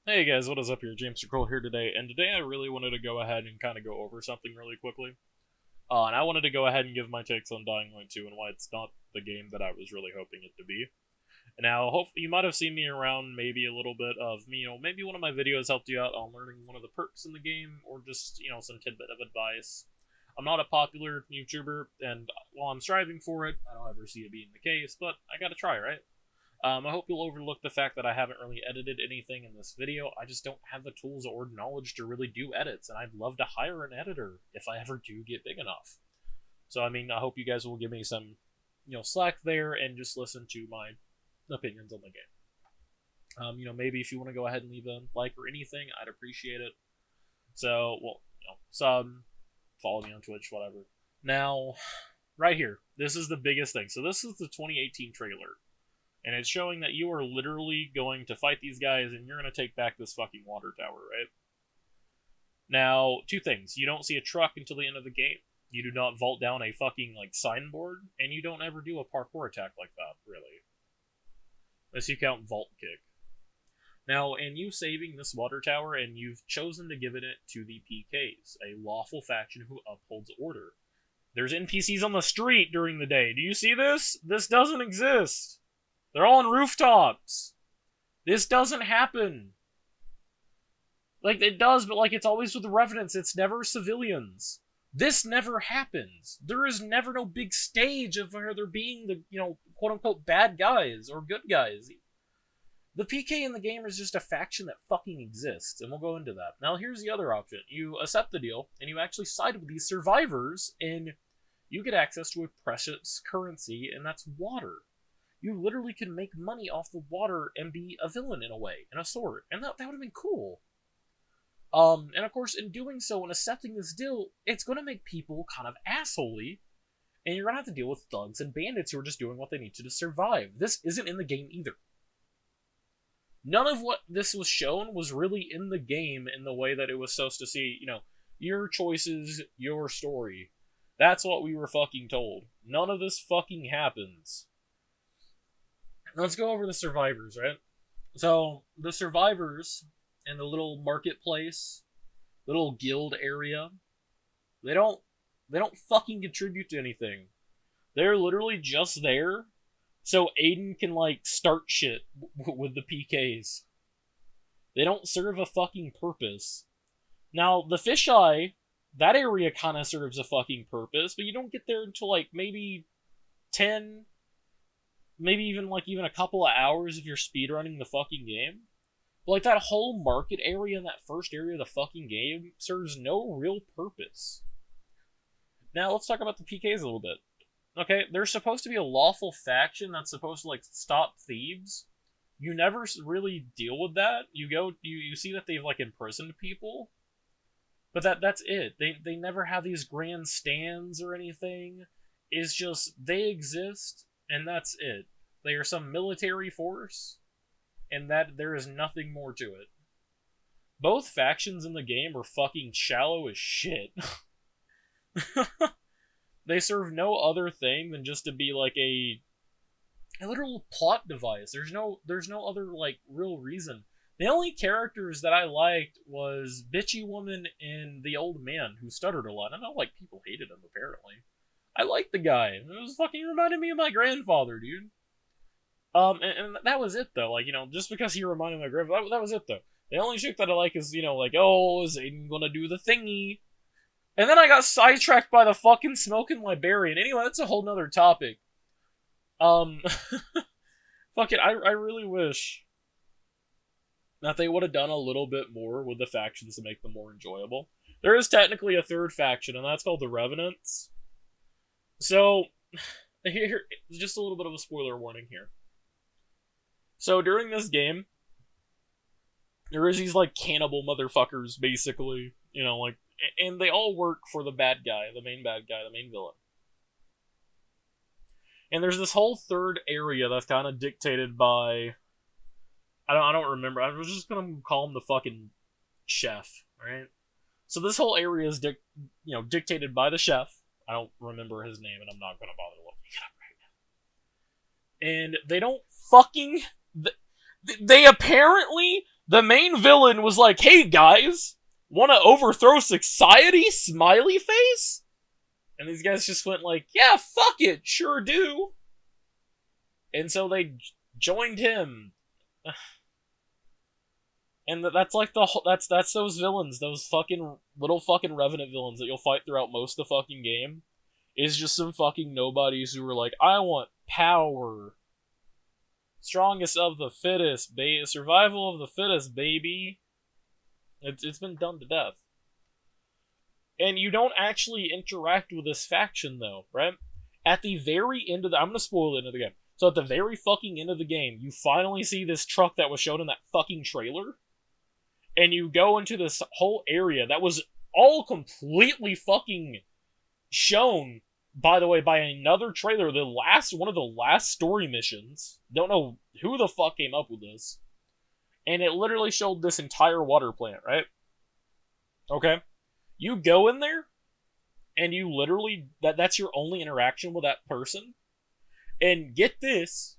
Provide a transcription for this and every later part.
Hey guys, what is up here? James Kroll here today, and today I really wanted to go ahead and kind of go over something really quickly. And I wanted to go ahead and give my takes on Dying Light 2 and why it's not the game that I was really hoping it to be. Now, hopefully, you might have seen me around maybe a little bit of me, maybe one of my videos helped you out on learning one of the perks in the game, or just, some tidbit of advice. I'm not a popular YouTuber, and while I'm striving for it, I don't ever see it being the case, but I gotta try, right? I hope you'll overlook the fact that I haven't really edited anything in this video. I just don't have the tools or knowledge to really do edits, and I'd love to hire an editor if I ever do get big enough. So, I hope you guys will give me some, slack there and just listen to my opinions on the game. Maybe if you want to go ahead and leave a like or anything, I'd appreciate it. So, sub, follow me on Twitch, whatever. Now, right here, this is the biggest thing. So this is the 2018 trailer. And it's showing that you are literally going to fight these guys and you're going to take back this fucking water tower, right? Now, two things. You don't see a truck until the end of the game. You do not vault down a fucking, signboard. And you don't ever do a parkour attack like that, really. Unless you count vault kick. Now, in you saving this water tower, and you've chosen to give it to the PKs, a lawful faction who upholds order. There's NPCs on the street during the day. Do you see this? This doesn't exist. They're all on rooftops. This doesn't happen. It does, but, it's always with the Revenants. It's never civilians. This never happens. There is never no big stage of where they're being the, quote-unquote bad guys or good guys. The PK in the game is just a faction that fucking exists, and we'll go into that. Now, here's the other option. You accept the deal, and you actually side with these survivors, and you get access to a precious currency, and that's water. You literally can make money off the water and be a villain in a way, and a sword. And that would have been cool. And of course, in doing so and accepting this deal, it's going to make people kind of assholey, and you're going to have to deal with thugs and bandits who are just doing what they need to survive. This isn't in the game either. None of what this was shown was really in the game in the way that it was supposed to see, your choices, your story. That's what we were fucking told. None of this fucking happens. Let's go over the survivors, right? So, the survivors in the little marketplace, little guild area, they don't fucking contribute to anything. They're literally just there so Aiden can, start shit with the PKs. They don't serve a fucking purpose. Now, the fisheye, that area kind of serves a fucking purpose, but you don't get there until, maybe 10... maybe even a couple of hours if you're speedrunning the fucking game. But that whole market area in that first area of the fucking game serves no real purpose. Now let's talk about the PKs a little bit. Okay, there's supposed to be a lawful faction that's supposed to stop thieves. You never really deal with that. You see that they've imprisoned people, but that's it. They never have these grand stands or anything. It's just they exist. And that's it. They are some military force, and that there is nothing more to it. Both factions in the game are fucking shallow as shit. They serve no other thing than just to be a literal plot device. There's no other real reason. The only characters that I liked was Bitchy Woman and the old man who stuttered a lot. I know people hated him apparently. I liked the guy. It was fucking reminded me of my grandfather, dude. And that was it, though. Just because he reminded me of my grandfather, that was it, though. The only chick that I like is, oh, is Aiden gonna do the thingy? And then I got sidetracked by the fucking smoking librarian. Anyway, that's a whole nother topic. Fuck it, I really wish that they would have done a little bit more with the factions to make them more enjoyable. There is technically a third faction, and that's called the Revenants. So, here, just a little bit of a spoiler warning here. So, during this game, there is these, cannibal motherfuckers, basically. And they all work for the bad guy, the main villain. And there's this whole third area that's kind of dictated by... I don't remember. I was just gonna call him the fucking chef, right? So this whole area is dictated by the chef. I don't remember his name, and I'm not going to bother looking it up right now. And they don't fucking... They apparently The main villain was like, hey guys, want to overthrow society? Smiley face? And these guys just went like, yeah, fuck it, sure do. And so they joined him. And that's like that's those villains, those fucking little fucking Revenant villains that you'll fight throughout most of the fucking game. Is just some fucking nobodies who were like, I want power. Strongest of the fittest, survival of the fittest, baby. It's been done to death. And you don't actually interact with this faction, though, right? At the very end of I'm gonna spoil the end of the game. So at the very fucking end of the game, you finally see this truck that was shown in that fucking trailer. And you go into this whole area that was all completely fucking shown, by the way, by another trailer. One of the last story missions. Don't know who the fuck came up with this. And it literally showed this entire water plant, right? Okay. You go in there, and you literally, that's your only interaction with that person. And get this,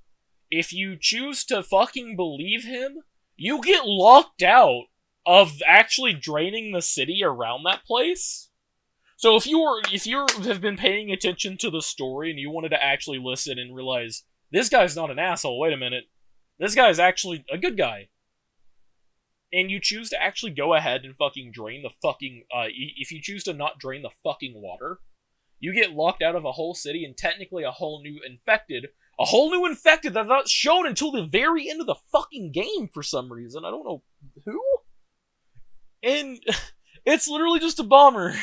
if you choose to fucking believe him, you get locked out of actually draining the city around that place. So if you have been paying attention to the story and you wanted to actually listen and realize, this guy's not an asshole, wait a minute, this guy's actually a good guy. And you choose to actually go ahead and fucking drain the fucking, if you choose to not drain the fucking water, you get locked out of a whole city and technically a whole new infected that's not shown until the very end of the fucking game for some reason. I don't know who. And it's literally just a bomber.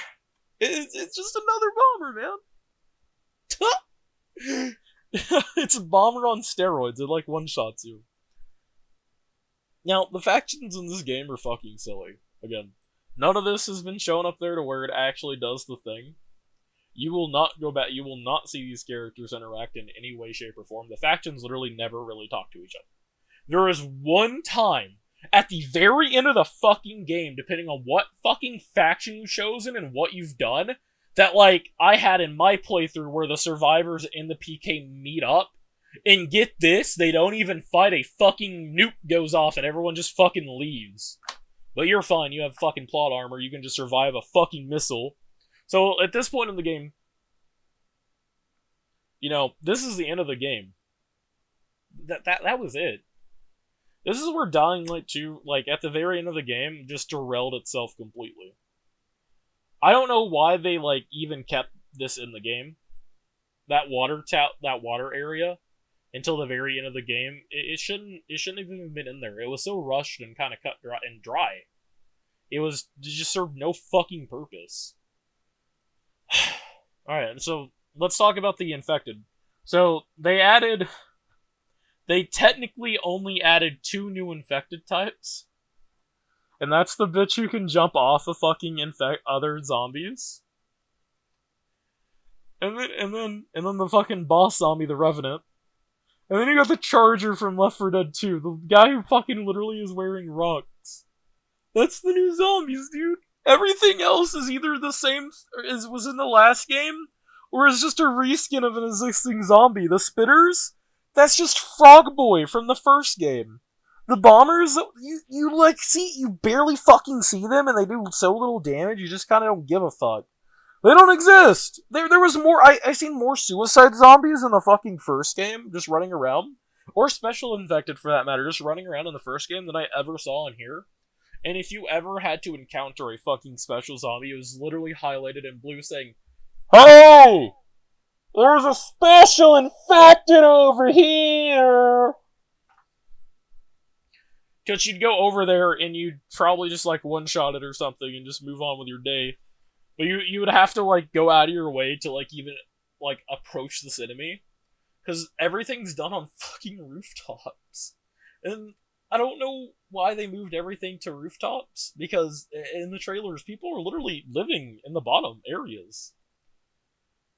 It's just another bomber, man. It's a bomber on steroids. It like one-shots you. Now, the factions in this game are fucking silly. Again, none of this has been shown up there to where it actually does the thing. You will not go back. You will not see these characters interact in any way, shape, or form. The factions literally never really talk to each other. There is one time at the very end of the fucking game, depending on what fucking faction you've chosen and what you've done, that, like, I had in my playthrough where the survivors and the PK meet up, and get this, they don't even fight, a fucking nuke goes off and everyone just fucking leaves. But you're fine, you have fucking plot armor, you can just survive a fucking missile. So, at this point in the game, you know, this is the end of the game. That was it. This is where Dying Light 2, like, at the very end of the game, just derailed itself completely. I don't know why they, like, even kept this in the game. That water area, until the very end of the game. It shouldn't have even been in there. It was so rushed and kind of cut dry. It just served no fucking purpose. Alright, so let's talk about the infected. So, they technically only added 2 new infected types. And that's the bitch who can jump off of fucking infect other zombies. And then the fucking boss zombie, the Revenant. And then you got the Charger from Left 4 Dead 2, the guy who fucking literally is wearing rocks. That's the new zombies, dude. Everything else is either the same as was in the last game, or is just a reskin of an existing zombie. The Spitters, that's just Frog Boy from the first game. The bombers, you barely fucking see them, and they do so little damage, you just kind of don't give a fuck. They don't exist! There was more, I seen more suicide zombies in the fucking first game, just running around. Or special infected, for that matter, just running around in the first game than I ever saw in here. And if you ever had to encounter a fucking special zombie, it was literally highlighted in blue saying, "Hey! There's a special infected over here!" Because you'd go over there and you'd probably just like one-shot it or something and just move on with your day. But you would have to like go out of your way to like even like approach this enemy. Because everything's done on fucking rooftops. And I don't know why they moved everything to rooftops. Because in the trailers, people are literally living in the bottom areas.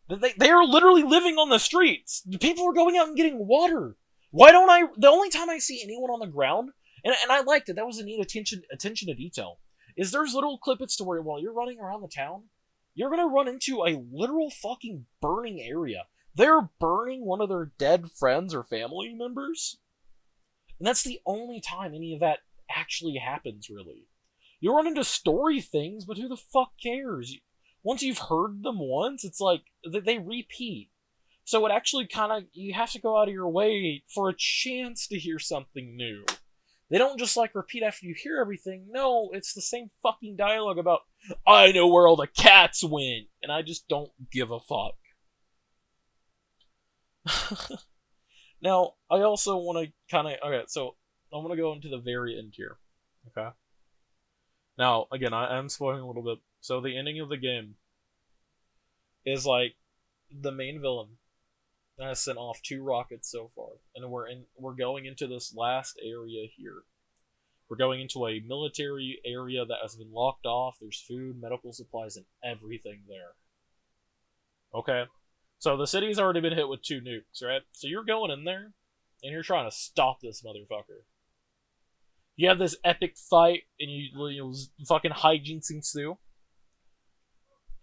They are literally living on the streets. People are going out and getting water. Why don't I... The only time I see anyone on the ground... And I liked it. That was a neat attention to detail. Is there's little clippets to where while you're running around the town, you're going to run into a literal fucking burning area. They're burning one of their dead friends or family members. And that's the only time any of that actually happens, really. You run into story things, but who the fuck cares? Once you've heard them once, it's like, they repeat. So it actually kind of, you have to go out of your way for a chance to hear something new. They don't just like repeat after you hear everything. No, it's the same fucking dialogue about, I know where all the cats went, and I just don't give a fuck. Now, I also want to kind of, okay, so I'm going to go into the very end here. Okay? Now, again, I am spoiling a little bit. So the ending of the game is like the main villain has sent off 2 rockets so far, and we're going into this last area here. We're going into a military area that has been locked off. There's food, medical supplies, and everything there. Okay? So the city's already been hit with 2 nukes, right? So you're going in there, and you're trying to stop this motherfucker. You have this epic fight, and you fucking hijinks ensue.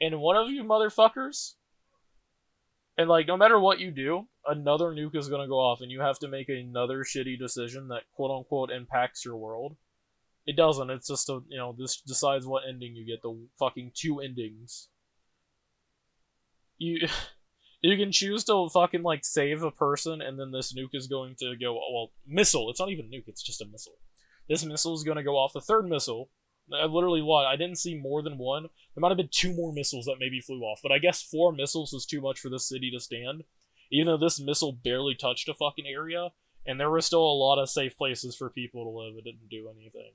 And one of you motherfuckers, and like, no matter what you do, another nuke is gonna go off, and you have to make another shitty decision that quote-unquote impacts your world. It doesn't, it's just this decides what ending you get, the fucking 2 endings. You can choose to fucking, like, save a person, and then this nuke is going to go, well, missile, it's not even nuke, it's just a missile. This missile is gonna go off, the 3rd missile, I didn't see more than 1. There might have been 2 more missiles that maybe flew off, but I guess 4 missiles was too much for this city to stand. Even though this missile barely touched a fucking area, and there were still a lot of safe places for people to live, it didn't do anything.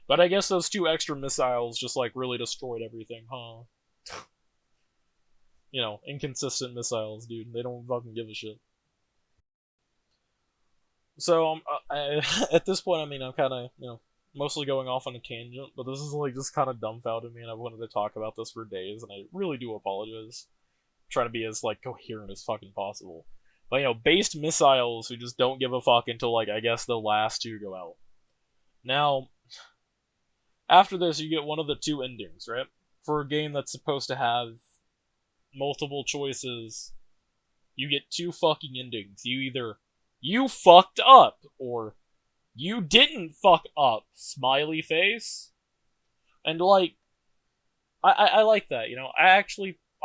But I guess those 2 extra missiles just, like, really destroyed everything, huh? Inconsistent missiles, dude. They don't fucking give a shit. So, at this point, I mean, I'm kind of, mostly going off on a tangent, but this is like just kind of dumbfounded me, and I wanted to talk about this for days, and I really do apologize. I'm trying to be as like coherent as fucking possible. But based missiles who just don't give a fuck until like I guess the last 2 go out. Now, after this, you get one of the 2 endings, right? For a game that's supposed to have multiple choices, you get 2 fucking endings. You either you fucked up or you didn't fuck up, smiley face. And like, I like that, I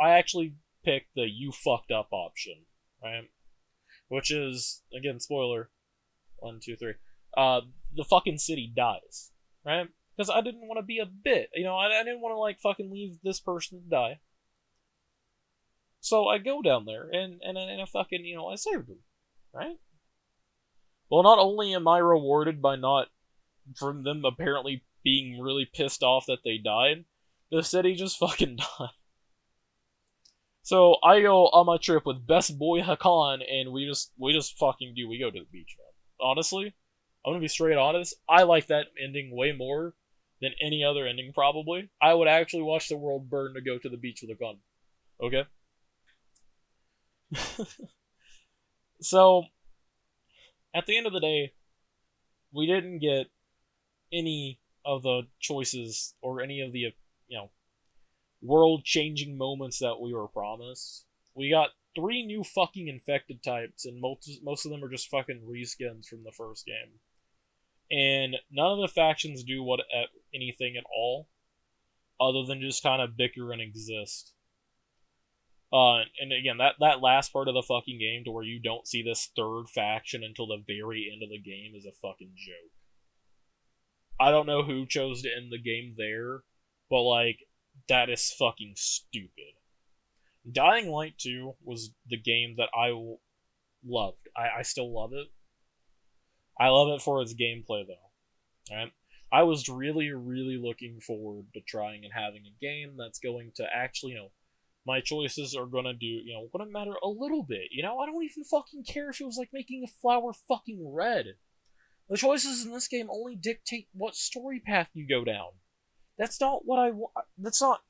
actually picked the you fucked up option, right? Which is, again, spoiler, 1, 2, 3. The fucking city dies, right? Because I didn't want to be a bit, I didn't want to like fucking leave this person to die. So I go down there and I fucking, I saved them, right? Well, not only am I rewarded by from them apparently being really pissed off that they died, the city just fucking died. So I go on my trip with best boy Hakan, and we just fucking we go to the beach, man. Honestly, I'm gonna be straight honest, I like that ending way more than any other ending, probably. I would actually watch the world burn to go to the beach with a gun. Okay? So, at the end of the day, we didn't get any of the choices or any of the, world-changing moments that we were promised. We got 3 new fucking infected types, and most of them are just fucking reskins from the first game. And none of the factions do anything at all, other than just kind of bicker and exist. And again, that last part of the fucking game to where you don't see this 3rd faction until the very end of the game is a fucking joke. I don't know who chose to end the game there, but like, that is fucking stupid. Dying Light 2 was the game that I loved. I still love it. I love it for its gameplay, though. Right? I was really, really looking forward to trying and having a game that's going to actually, my choices are gonna gonna matter a little bit. I don't even fucking care if it was like making a flower fucking red. The choices in this game only dictate what story path you go down. That's not what I want. That's not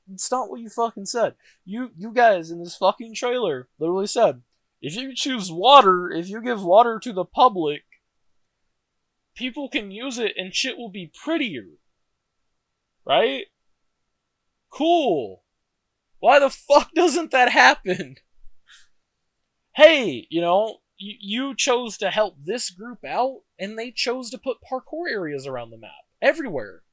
what you fucking said. You guys in this fucking trailer literally said, if you choose water, if you give water to the public, people can use it and shit will be prettier. Right? Cool. Why the fuck doesn't that happen? Hey, you chose to help this group out, and they chose to put parkour areas around the map. everywhere.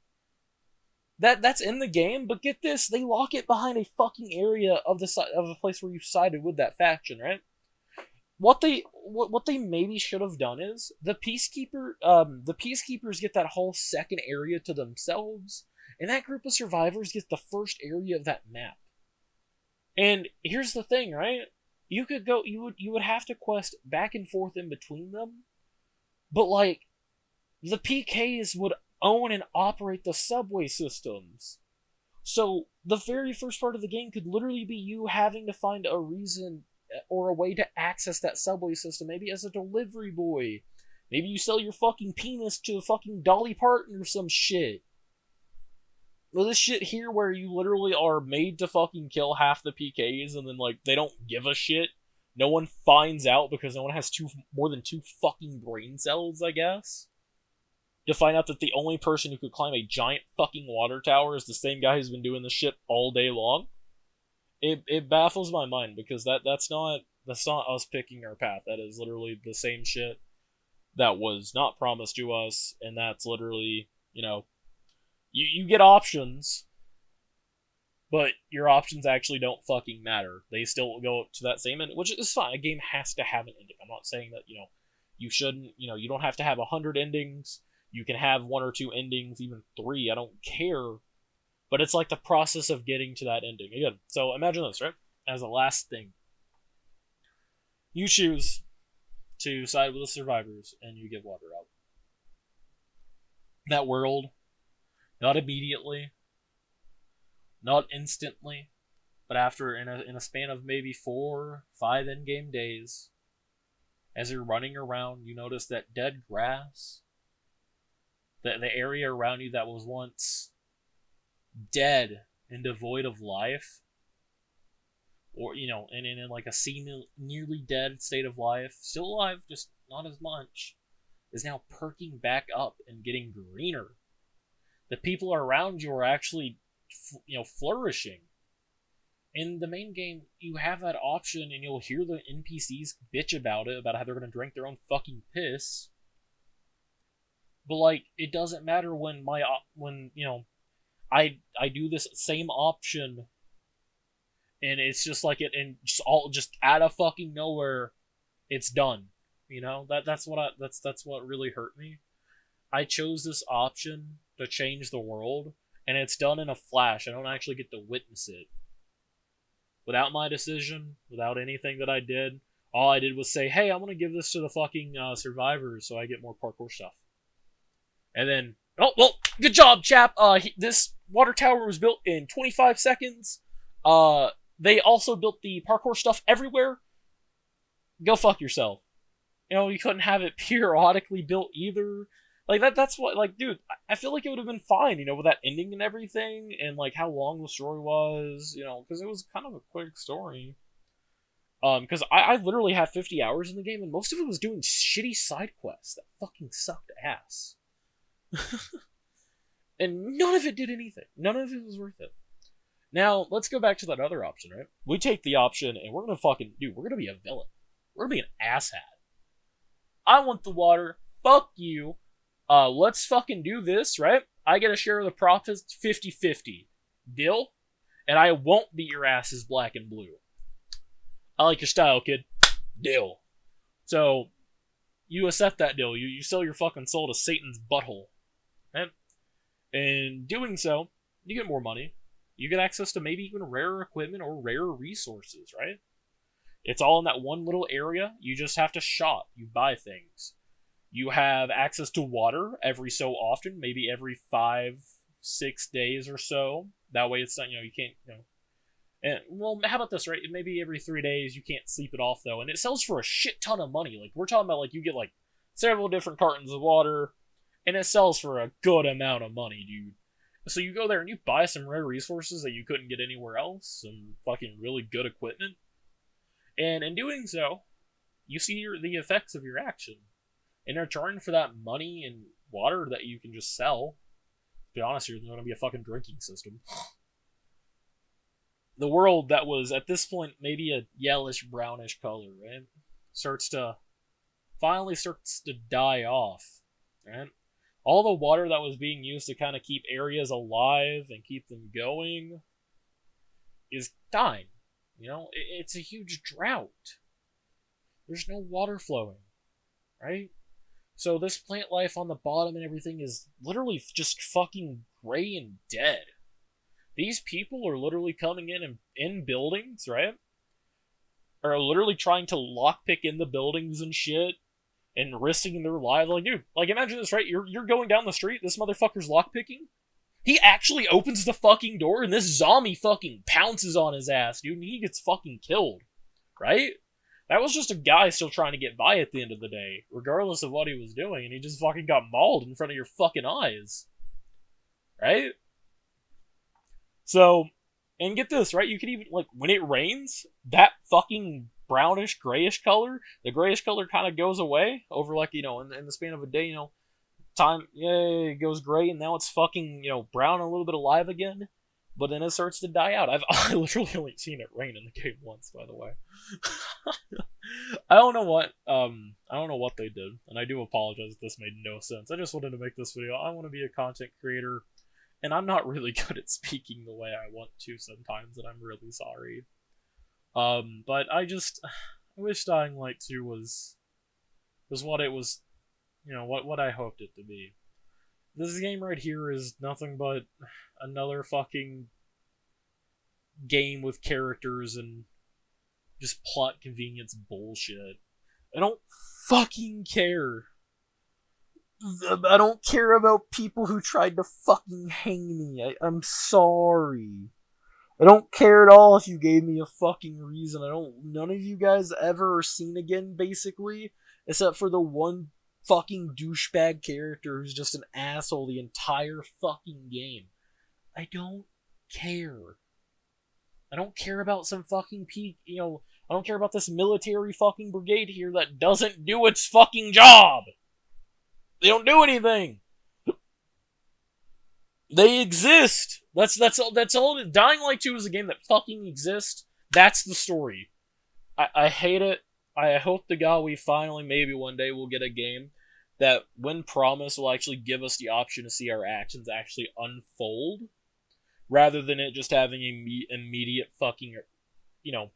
That's in the game, but get this, they lock it behind a fucking area of the place where you sided with that faction, right? What they maybe should have done is the peacekeepers get that whole second area to themselves, and that group of survivors get the first area of that map. And here's the thing, right? You would have to quest back and forth in between them, but like the PKs would own and operate the subway systems. So the very first part of the game could literally be you having to find a reason or a way to access that subway system, maybe as a delivery boy. Maybe you sell your fucking penis to a fucking Dolly Parton or some shit. Well, this shit here where you literally are made to fucking kill half the PKs and then, like, they don't give a shit. No one finds out because no one has more than two fucking brain cells, I guess. To find out that the only person who could climb a giant fucking water tower is the same guy who's been doing this shit all day long. It baffles my mind because that's not us picking our path. That is literally the same shit that was not promised to us, and that's literally, you get options, but your options actually don't fucking matter. They still go to that same end, which is fine. A game has to have an ending. I'm not saying that, you shouldn't, you don't have to have 100 endings. You can have 1 or 2 endings, even 3. I don't care. But it's like the process of getting to that ending. Again, so imagine this, right? As a last thing. You choose to side with the survivors, and you give water out. That world, not immediately, not instantly, but after, in a span of maybe 4, 5 in-game days, as you're running around, you notice that dead grass, the area around you that was once dead and devoid of life, or and in like a nearly dead state of life, still alive, just not as much, is now perking back up and getting greener. The people around you are actually flourishing. In the main game, you have that option, and you'll hear the NPCs bitch about how they're going to drink their own fucking piss. But like, it doesn't matter when I do this same option, and it's just like it, and just out of fucking nowhere, it's done. That's what really hurt me. I chose this option to change the world, and it's done in a flash. I don't actually get to witness it. Without my decision, without anything that I did, all I did was say, "Hey, I'm gonna give this to the fucking survivors, so I get more parkour stuff." And then, oh, well, good job, chap. This water tower was built in 25 seconds. They also built the parkour stuff everywhere. Go fuck yourself. You couldn't have it periodically built either. Like, that's what, like, dude, I feel like it would have been fine, with that ending and everything, and, like, how long the story was, because it was kind of a quick story. Because I literally had 50 hours in the game, and most of it was doing shitty side quests that fucking sucked ass. And none of it did anything. None of it was worth it. Now, let's go back to that other option, right? We take the option, and we're gonna be a villain. We're gonna be an asshat. I want the water. Fuck you. Let's fucking do this, right? I get a share of the profits 50-50. Deal? And I won't beat your asses black and blue. I like your style, kid. Deal. So, you accept that deal. You sell your fucking soul to Satan's butthole. Right? And doing so, you get more money. You get access to maybe even rarer equipment or rarer resources, right? It's all in that one little area. You just have to shop. You buy things. You have access to water every so often, maybe every 5-6 days or so. That way it's not, you can't, And, well, how about this, right? Maybe every 3 days you can't sleep it off, though. And it sells for a shit ton of money. Like, we're talking about, like, you get, like, several different cartons of water, and it sells for a good amount of money, dude. So you go there and you buy some rare resources that you couldn't get anywhere else, some fucking really good equipment. And in doing so, you see the effects of your action. In return for that money and water that you can just sell, to be honest, there's going to be a fucking drinking system. The world that was, at this point, maybe a yellowish, brownish color, right? Finally starts to die off, right? All the water that was being used to kind of keep areas alive and keep them going is dying. You know, it's a huge drought. There's no water flowing, right? So this plant life on the bottom and everything is literally just fucking gray and dead. These people are literally coming in buildings, right? Are literally trying to lockpick in the buildings and shit and risking their lives. Like, dude, like imagine this, right? You're going down the street, this motherfucker's lockpicking. He actually opens the fucking door and this zombie fucking pounces on his ass, dude, and he gets fucking killed. Right? That was just a guy still trying to get by at the end of the day, regardless of what he was doing, and he just fucking got mauled in front of your fucking eyes. Right? So, and get this, right? You can even, like, when it rains, that fucking brownish, grayish color, the grayish color kind of goes away over, like, you know, in the span of a day, you know, time, yeah, it goes gray, and now it's fucking, you know, brown and a little bit alive again. But then it starts to die out. I literally only seen it rain in the game once, by the way. I don't know what they did, and I do apologize if this made no sense. I just wanted to make this video. I want to be a content creator, and I'm not really good at speaking the way I want to sometimes, and I'm really sorry. But I wish Dying Light 2 was what it was, you know, what I hoped it to be. This game right here is nothing but another fucking game with characters and just plot convenience bullshit. I don't fucking care. I don't care about people who tried to fucking hang me. I'm sorry. I don't care at all if you gave me a fucking reason. None of you guys ever are seen again, basically, except for the one fucking douchebag character who's just an asshole the entire fucking game. I don't care. I don't care about some fucking you know, I don't care about this military fucking brigade here that doesn't do its fucking job. They don't do anything. They exist. That's all. Dying Light 2 is a game that fucking exists. That's the story. I hate it. I hope to God we finally, maybe one day, will get a game that, when promised, will actually give us the option to see our actions actually unfold, rather than it just having immediate fucking, you know,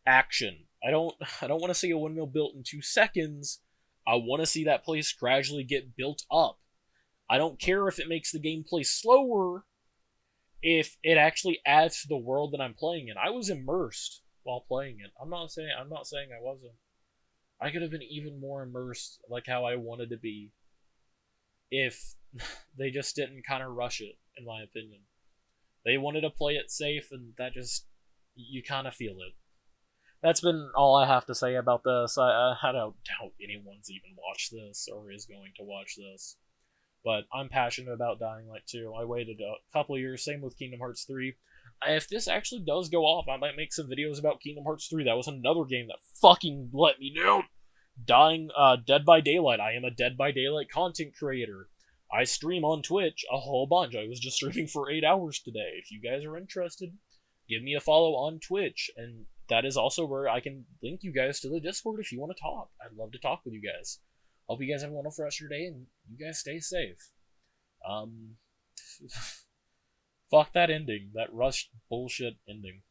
action. I don't want to see a windmill built in 2 seconds. I want to see that place gradually get built up. I don't care if it makes the gameplay slower, if it actually adds to the world that I'm playing in. I was immersed while playing it. I'm not saying I wasn't. I could have been even more immersed, like how I wanted to be, if they just didn't kind of rush it, in my opinion. They wanted to play it safe, and that just, you kind of feel it. That's been all I have to say about this. I don't doubt anyone's even watched this, or is going to watch this. But I'm passionate about Dying Light 2. I waited a couple of years, same with Kingdom Hearts 3. If this actually does go off, I might make some videos about Kingdom Hearts 3. That was another game that fucking let me down. Dead by Daylight. I am a Dead by Daylight content creator. I stream on Twitch a whole bunch. I was just streaming for 8 hours today. If you guys are interested, give me a follow on Twitch. And that is also where I can link you guys to the Discord if you want to talk. I'd love to talk with you guys. Hope you guys have a wonderful rest of your day, and you guys stay safe. Fuck that ending. That rushed bullshit ending.